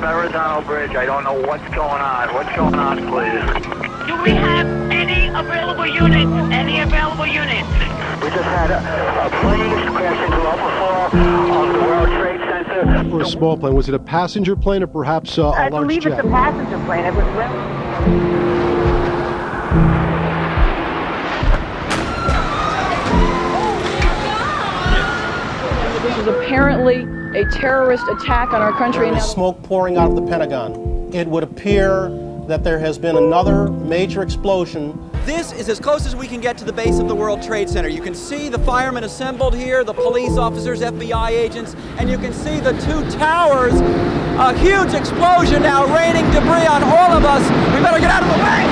Horizontal Bridge. I don't know what's going on. What's going on, please? Do we have any available units? Any available units? We just had a plane crash into the upper floor of the World Trade Center. Or a small plane. Was it a passenger plane or perhaps a large jet? I believe it's a passenger plane. It was This is apparently a terrorist attack on our country. There is smoke pouring out of the Pentagon. It would appear that there has been another major explosion. This is as close as we can get to the base of the World Trade Center. You can see the firemen assembled here, the police officers, FBI agents, and you can see the two towers. A huge explosion now raining debris on all of us. We better get out of the way!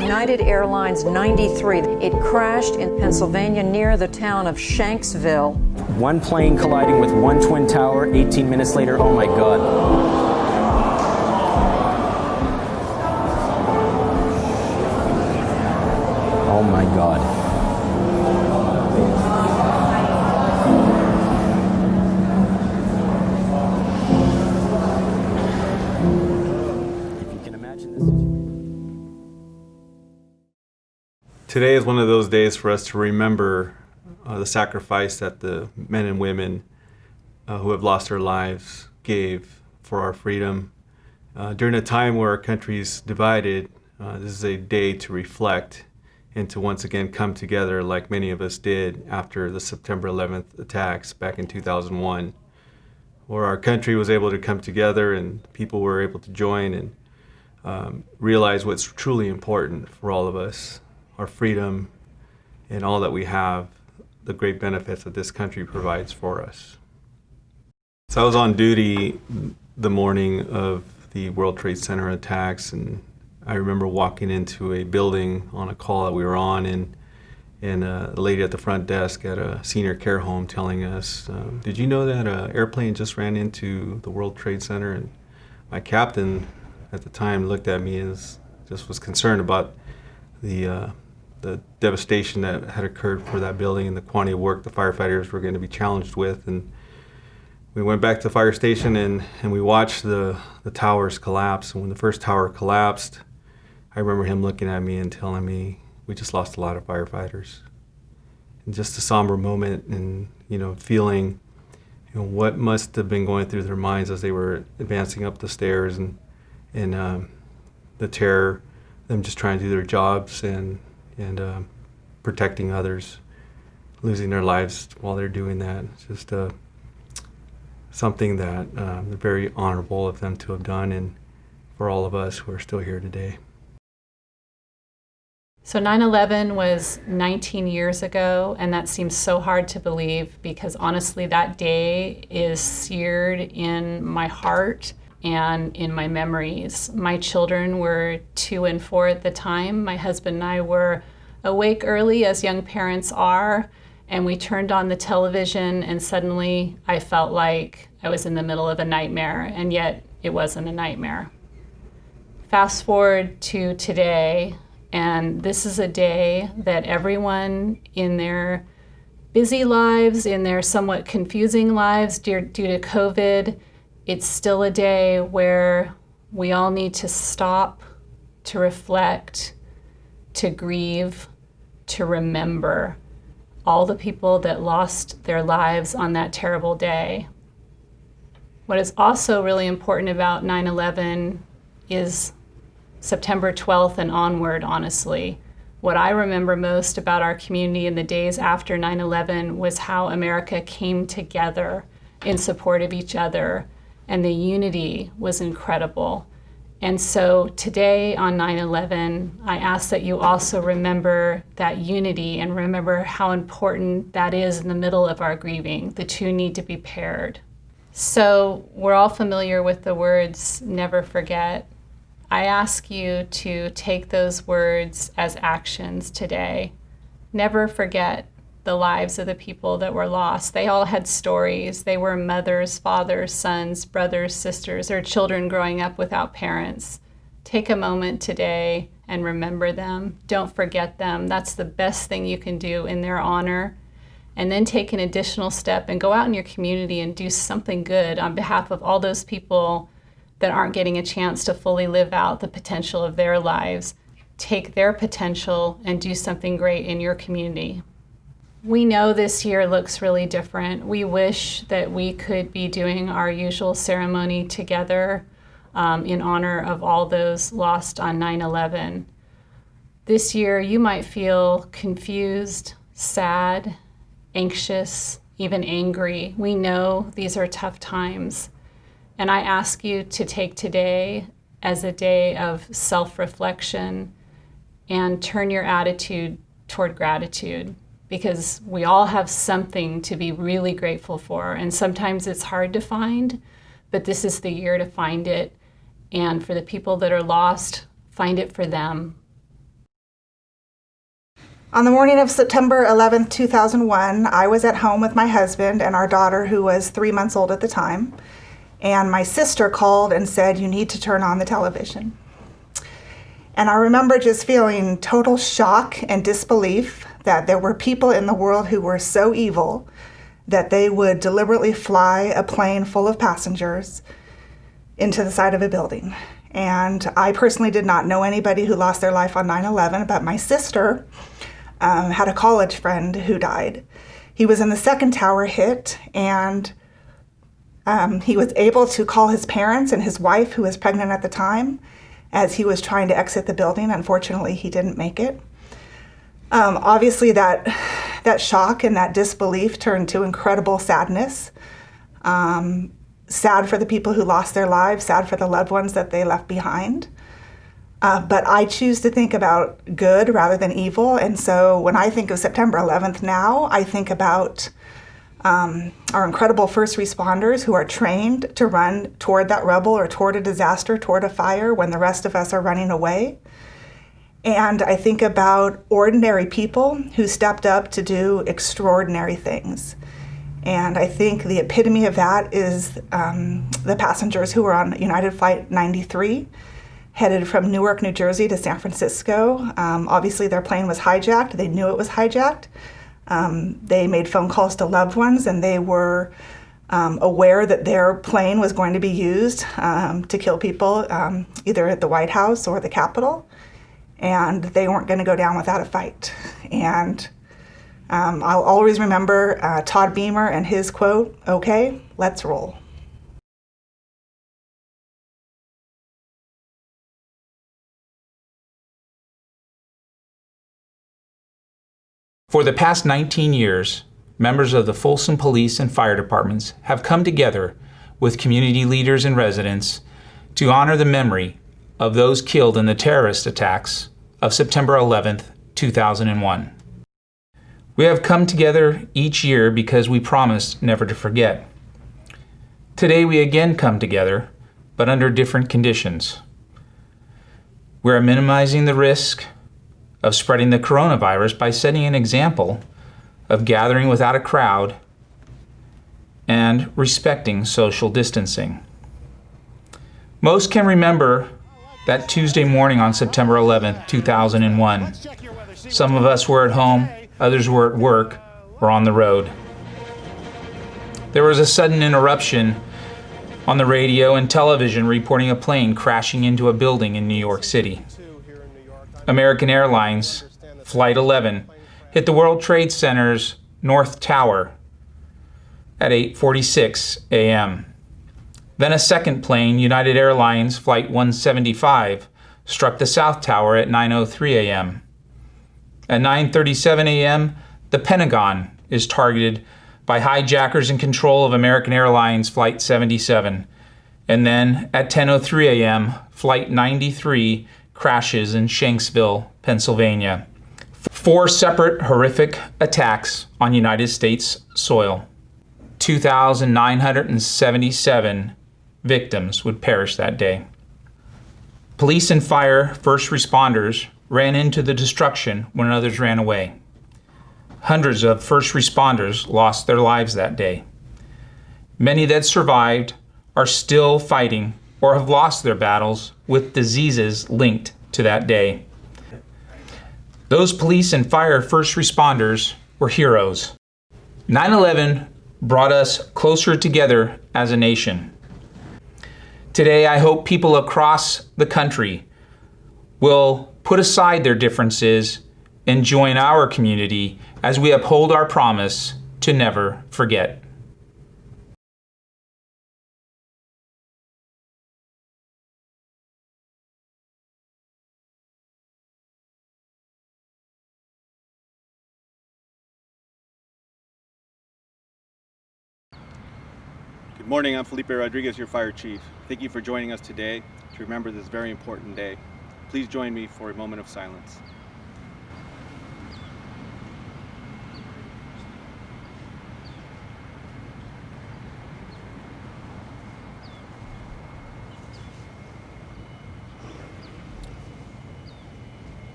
United Airlines 93. It crashed in Pennsylvania near the town of Shanksville. One plane colliding with one twin tower, 18 minutes later, oh my God. Oh my God. If you can imagine this situation. Today is one of those days for us to remember the sacrifice that the men and women who have lost their lives gave for our freedom. During a time where our country's divided, this is a day to reflect and to once again come together like many of us did after the September 11th attacks back in 2001, where our country was able to come together and people were able to join and realize what's truly important for all of us, our freedom and all that we have, the great benefits that this country provides for us. So I was on duty the morning of the World Trade Center attacks, and I remember walking into a building on a call that we were on, and a lady at the front desk at a senior care home telling us, did you know that an airplane just ran into the World Trade Center? And my captain at the time looked at me and just was concerned about the devastation that had occurred for that building and the quantity of work the firefighters were going to be challenged with. And we went back to the fire station and we watched the towers collapse. And when the first tower collapsed, I remember him looking at me and telling me, we just lost a lot of firefighters. And just a somber moment and, feeling, what must have been going through their minds as they were advancing up the stairs and the terror, them just trying to do their jobs and protecting others, losing their lives while they're doing that. It's just something that they're very honorable of them to have done, and for all of us who are still here today. So 9/11 was 19 years ago, and that seems so hard to believe because honestly that day is seared in my heart and in my memories. My children were 2 and 4 at the time. My husband and I were awake early, as young parents are, and we turned on the television and suddenly I felt like I was in the middle of a nightmare, and yet it wasn't a nightmare. Fast forward to today, and this is a day that everyone in their busy lives, in their somewhat confusing lives due to COVID, it's still a day where we all need to stop, to reflect, to grieve, to remember all the people that lost their lives on that terrible day. What is also really important about 9/11 is September 12th and onward, honestly. What I remember most about our community in the days after 9/11 was how America came together in support of each other, and the unity was incredible. And so today on 9/11, I ask that you also remember that unity and remember how important that is in the middle of our grieving. The two need to be paired. So we're all familiar with the words, never forget. I ask you to take those words as actions today. Never forget the lives of the people that were lost. They all had stories. They were mothers, fathers, sons, brothers, sisters, or children growing up without parents. Take a moment today and remember them. Don't forget them. That's the best thing you can do in their honor. and then take an additional step and go out in your community and do something good on behalf of all those people that aren't getting a chance to fully live out the potential of their lives. Take their potential and do something great in your community. We know this year looks really different. We wish that we could be doing our usual ceremony together in honor of all those lost on 9/11. This year, you might feel confused, sad, anxious, even angry. We know these are tough times. And I ask you to take today as a day of self-reflection and turn your attitude toward gratitude, because we all have something to be really grateful for. And sometimes it's hard to find, but this is the year to find it. And for the people that are lost, find it for them. On the morning of September 11th, 2001, I was at home with my husband and our daughter, who was 3 months old at the time. And my sister called and said, "You need to turn on the television." And I remember just feeling total shock and disbelief that there were people in the world who were so evil that they would deliberately fly a plane full of passengers into the side of a building. And I personally did not know anybody who lost their life on 9/11, but my sister had a college friend who died. He was in the second tower hit, and he was able to call his parents and his wife, who was pregnant at the time, as he was trying to exit the building. Unfortunately, he didn't make it. Obviously, that shock and that disbelief turned to incredible sadness. Sad for the people who lost their lives, sad for the loved ones that they left behind. But I choose to think about good rather than evil. And so when I think of September 11th now, I think about our incredible first responders who are trained to run toward that rubble or toward a disaster, toward a fire, when the rest of us are running away. And I think about ordinary people who stepped up to do extraordinary things. And I think the epitome of that is the passengers who were on United Flight 93, headed from Newark, New Jersey to San Francisco. Obviously, their plane was hijacked. They knew it was hijacked. They made phone calls to loved ones, and they were aware that their plane was going to be used to kill people, either at the White House or the Capitol. And they weren't going to go down without a fight. And I'll always remember Todd Beamer and his quote, "Okay, let's roll." For the past 19 years, members of the Folsom Police and Fire Departments have come together with community leaders and residents to honor the memory of those killed in the terrorist attacks of September 11th, 2001. We have come together each year because we promised never to forget. Today we again come together, but under different conditions. We are minimizing the risk of spreading the coronavirus by setting an example of gathering without a crowd and respecting social distancing. Most can remember that Tuesday morning on September 11th, 2001. Some of us were at home, others were at work or on the road. There was a sudden interruption on the radio and television reporting a plane crashing into a building in New York City. American Airlines Flight 11 hit the World Trade Center's North Tower at 8:46 a.m. Then a second plane, United Airlines Flight 175, struck the South Tower at 9:03 a.m. At 9:37 a.m., the Pentagon is targeted by hijackers in control of American Airlines Flight 77. And then at 10:03 a.m., Flight 93 crashes in Shanksville, Pennsylvania. 4 separate horrific attacks on United States soil. 2,977 victims would perish that day. Police and fire first responders ran into the destruction when others ran away. Hundreds of first responders lost their lives that day. Many that survived are still fighting or have lost their battles with diseases linked to that day. Those police and fire first responders were heroes. 9/11 brought us closer together as a nation. Today, I hope people across the country will put aside their differences and join our community as we uphold our promise to never forget. Good morning, I'm Felipe Rodriguez, your fire chief. Thank you for joining us today to remember this very important day. Please join me for a moment of silence.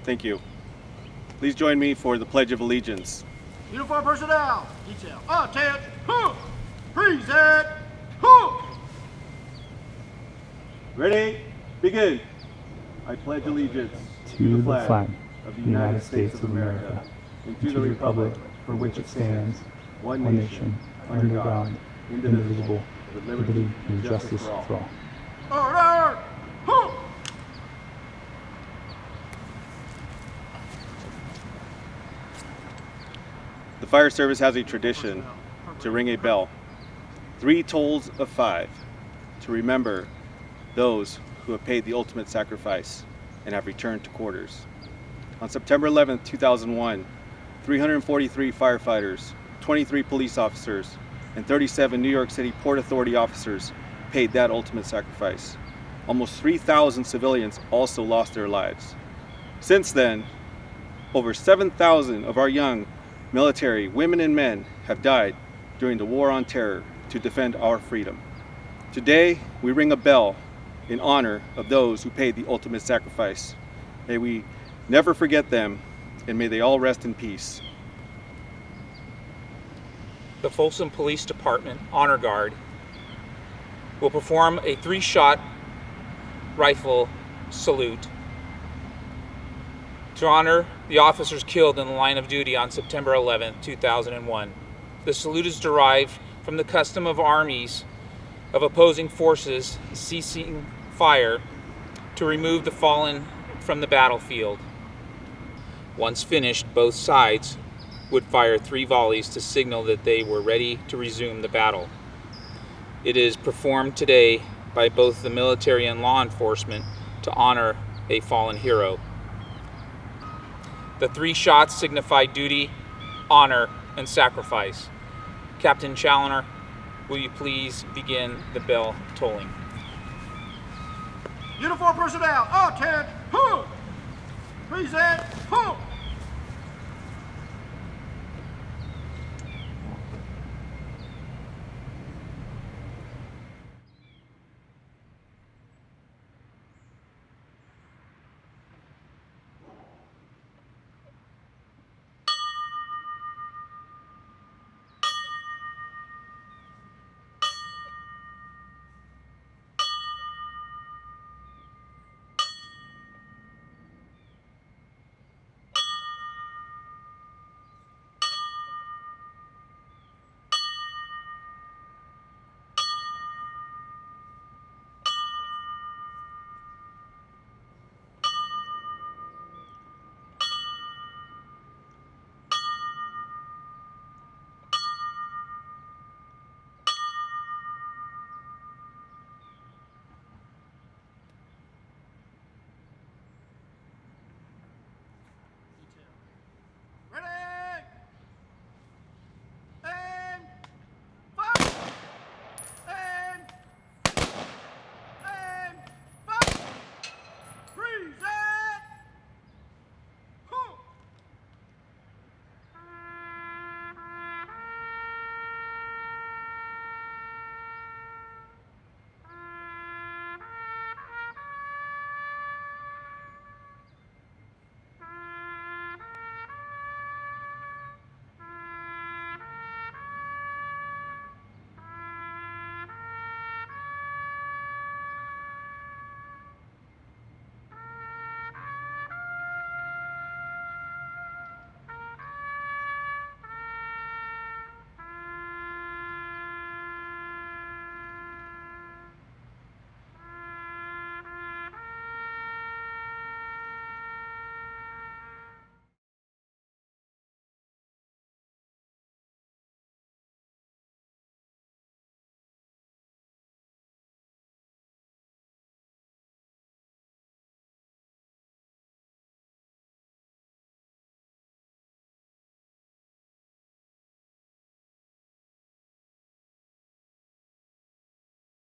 Thank you. Please join me for the Pledge of Allegiance. Uniform personnel, detail, attention, present, who? Ready? Begin. I pledge allegiance to the flag of the United States of America and to the republic for which it stands, one nation, under God, indivisible, with liberty and justice for all. Order! Who? The fire service has a tradition to ring a bell, 3 tolls of 5, to remember those who have paid the ultimate sacrifice and have returned to quarters. On September 11, 2001, 343 firefighters, 23 police officers, and 37 New York City Port Authority officers paid that ultimate sacrifice. Almost 3,000 civilians also lost their lives. Since then, over 7,000 of our young military women and men have died during the War on Terror to defend our freedom. Today, we ring a bell in honor of those who paid the ultimate sacrifice. May we never forget them, and may they all rest in peace. The Folsom Police Department Honor Guard will perform a 3-shot rifle salute to honor the officers killed in the line of duty on September 11, 2001. The salute is derived from the custom of armies of opposing forces ceasing fire to remove the fallen from the battlefield. Once finished, both sides would fire 3 volleys to signal that they were ready to resume the battle. It is performed today by both the military and law enforcement to honor a fallen hero. The 3 shots signify duty, honor, and sacrifice. Captain Challoner, will you please begin the bell tolling? Uniform personnel, attention, present,